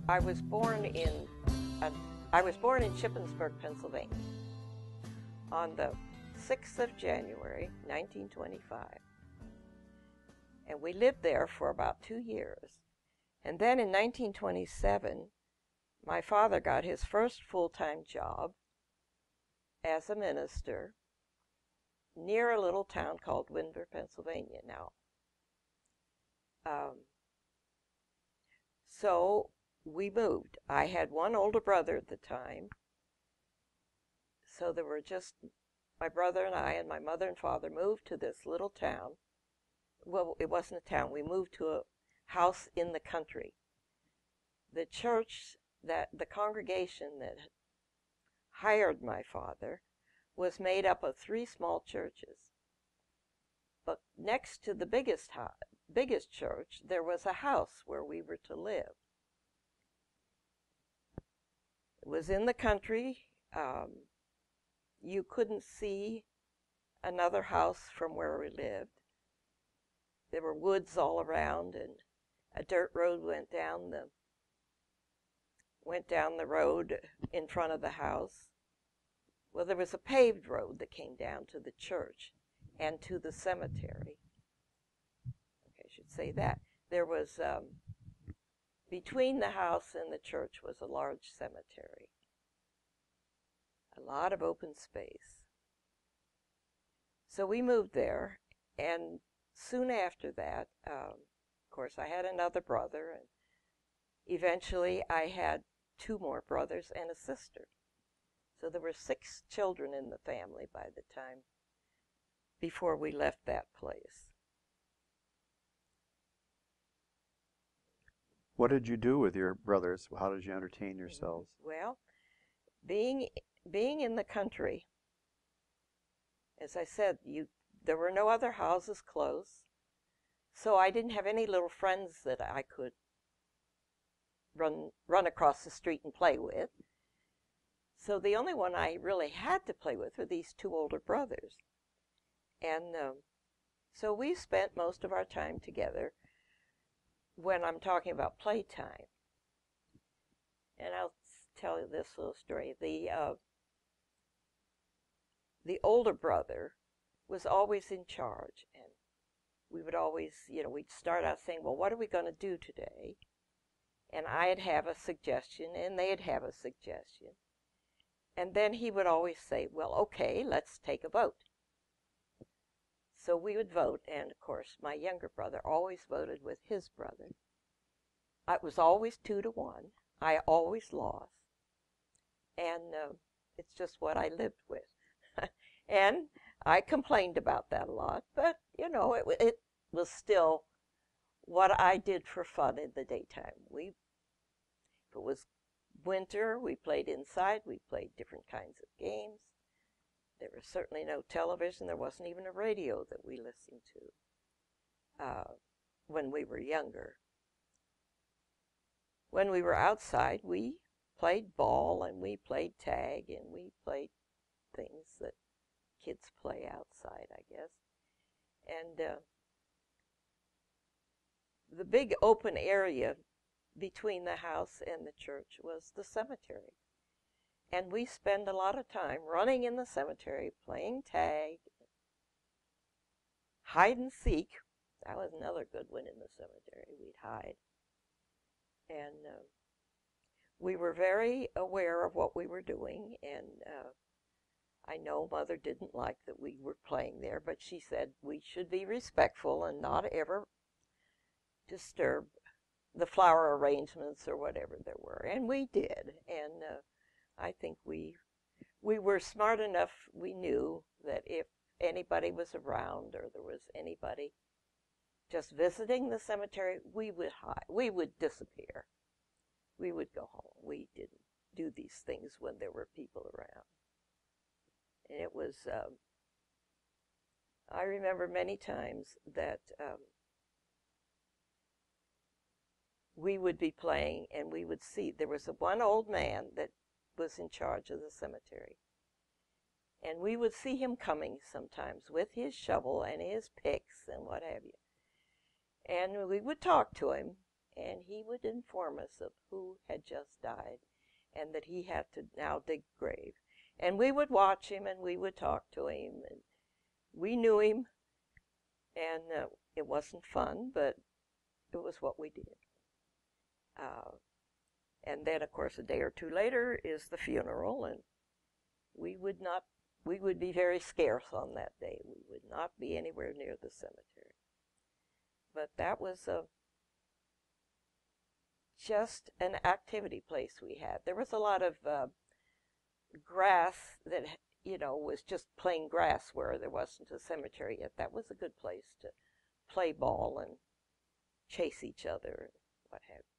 I was born in Shippensburg, Pennsylvania, on the 6th of January, 1925. And we lived there for about 2 years. And then in 1927, my father got his first full-time job as a minister near a little town called Windsor, Pennsylvania now. So we moved. I had one older brother at the time. So there were just my brother and I, and my mother and father moved to this little town. Well, it wasn't a town. We moved to a house in the country. The church, the congregation that hired my father was made up of 3 small churches. But next to the biggest church, there was a house where we were to live. It was in the country. You couldn't see another house from where we lived. There were woods all around, and a dirt road went down the road in front of the house. Well, there was a paved road that came down to the church and to the cemetery. Okay, I should say that. There was, between the house and the church was a large cemetery. A lot of open space. So we moved there, and soon after that, of course, I had another brother, and eventually I had 2 more brothers and a sister. So there were 6 children in the family by the time before we left that place. What did you do with your brothers? How did you entertain yourselves? Well, being in the country, as I said, there were no other houses close, so I didn't have any little friends that I could run across the street and play with. So the only one I really had to play with were these 2 older brothers. And so we spent most of our time together when I'm talking about playtime. And I'll tell you this little story. The older brother was always in charge, and we would always, we'd start out saying, well, what are we going to do today? And I'd have a suggestion, and they'd have a suggestion. And then he would always say, well, okay, let's take a vote. So we would vote, and of course, my younger brother always voted with his brother. It was always 2-1. I always lost. And it's just what I lived with. And I complained about that a lot, but, it was still what I did for fun in the daytime. If it was winter, we played inside. We played different kinds of games. There was certainly no television. There wasn't even a radio that we listened to when we were younger. When we were outside, we played ball, and we played tag, and we played things that kids play outside, I guess. And the big open area between the house and the church was the cemetery. And we spent a lot of time running in the cemetery, playing tag, hide and seek. That was another good one in the cemetery. We'd hide. And we were very aware of what we were doing, and I know Mother didn't like that we were playing there, but she said we should be respectful and not ever disturb the flower arrangements or whatever there were. And we did. And I think we were smart enough. We knew that if anybody was around or there was anybody just visiting the cemetery, we would hide. We would disappear. We would go home. We didn't do these things when there were people around. And it was, I remember many times that we would be playing, and we would see, there was one old man that was in charge of the cemetery. And we would see him coming sometimes with his shovel and his picks and what have you. And we would talk to him, and he would inform us of who had just died and that he had to now dig a grave. And we would watch him and we would talk to him, and we knew him, and it wasn't fun, but it was what we did. And then, of course, a day or two later is the funeral, and we would be very scarce on that day. We would not be anywhere near the cemetery. But that was just an activity place we had. There was a lot of grass that, was just plain grass where there wasn't a cemetery yet. That was a good place to play ball and chase each other and what have you.